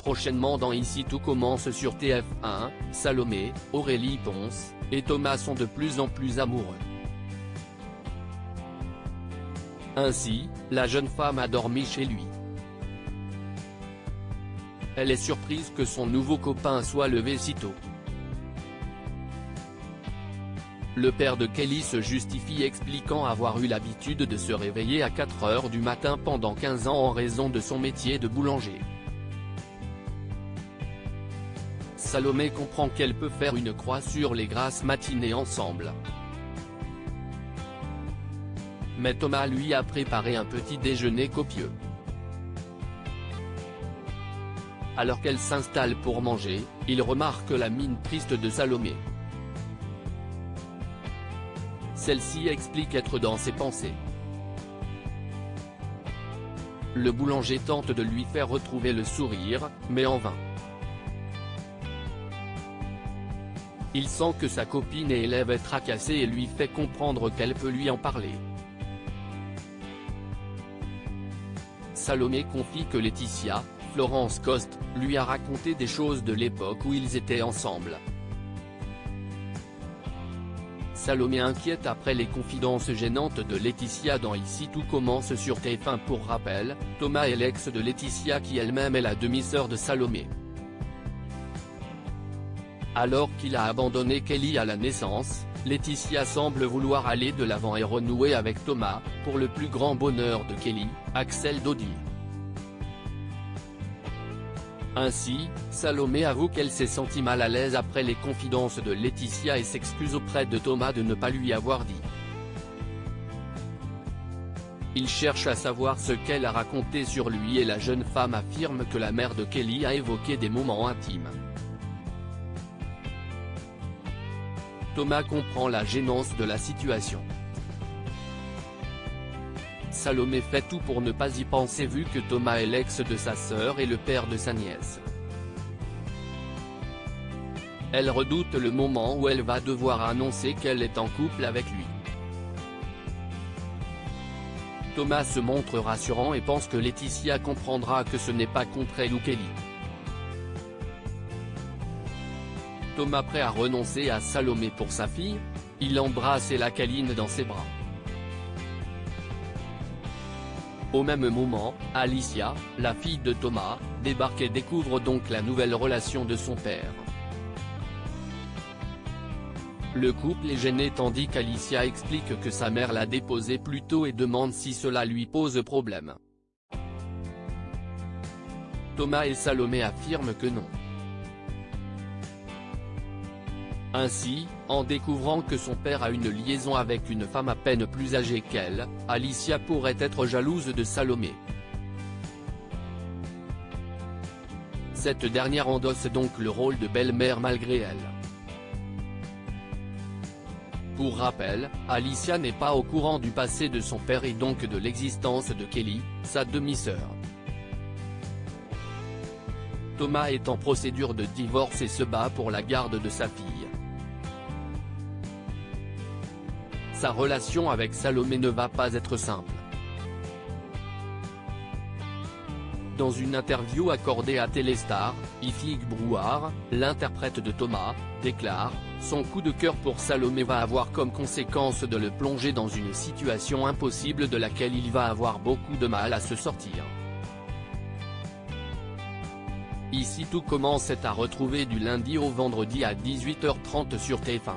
Prochainement dans Ici tout commence sur TF1, Salomé, Aurélie Ponce, et Thomas sont de plus en plus amoureux. Ainsi, la jeune femme a dormi chez lui. Elle est surprise que son nouveau copain soit levé si tôt. Le père de Kelly se justifie expliquant avoir eu l'habitude de se réveiller à 4 heures du matin pendant 15 ans en raison de son métier de boulanger. Salomé comprend qu'elle peut faire une croix sur les grasses matinées ensemble. Mais Thomas lui a préparé un petit déjeuner copieux. Alors qu'elle s'installe pour manger, il remarque la mine triste de Salomé. Celle-ci explique être dans ses pensées. Le boulanger tente de lui faire retrouver le sourire, mais en vain. Il sent que sa copine et élève est tracassée et lui fait comprendre qu'elle peut lui en parler. Salomé confie que Laetitia, Florence Coste, lui a raconté des choses de l'époque où ils étaient ensemble. Salomé inquiète après les confidences gênantes de Laetitia dans Ici tout commence sur TF1. Pour rappel, Thomas est l'ex de Laetitia qui elle-même est la demi-sœur de Salomé. Alors qu'il a abandonné Kelly à la naissance, Laetitia semble vouloir aller de l'avant et renouer avec Thomas, pour le plus grand bonheur de Kelly, Axel Dodi. Ainsi, Salomé avoue qu'elle s'est sentie mal à l'aise après les confidences de Laetitia et s'excuse auprès de Thomas de ne pas lui avoir dit. Il cherche à savoir ce qu'elle a raconté sur lui et la jeune femme affirme que la mère de Kelly a évoqué des moments intimes. Thomas comprend la gênance de la situation. Salomé fait tout pour ne pas y penser vu que Thomas est l'ex de sa sœur et le père de sa nièce. Elle redoute le moment où elle va devoir annoncer qu'elle est en couple avec lui. Thomas se montre rassurant et pense que Laetitia comprendra que ce n'est pas contre elle ou Kelly. Thomas prêt à renoncer à Salomé pour sa fille, il l'embrasse et la câline dans ses bras. Au même moment, Alicia, la fille de Thomas, débarque et découvre donc la nouvelle relation de son père. Le couple est gêné tandis qu'Alicia explique que sa mère l'a déposé plus tôt et demande si cela lui pose problème. Thomas et Salomé affirment que non. Ainsi, en découvrant que son père a une liaison avec une femme à peine plus âgée qu'elle, Alicia pourrait être jalouse de Salomé. Cette dernière endosse donc le rôle de belle-mère malgré elle. Pour rappel, Alicia n'est pas au courant du passé de son père et donc de l'existence de Kelly, sa demi-sœur. Thomas est en procédure de divorce et se bat pour la garde de sa fille. Sa relation avec Salomé ne va pas être simple. Dans une interview accordée à Téléstar, Ifig Brouard, l'interprète de Thomas, déclare « Son coup de cœur pour Salomé va avoir comme conséquence de le plonger dans une situation impossible de laquelle il va avoir beaucoup de mal à se sortir. » Ici tout commence est à retrouver du lundi au vendredi à 18h30 sur TF1.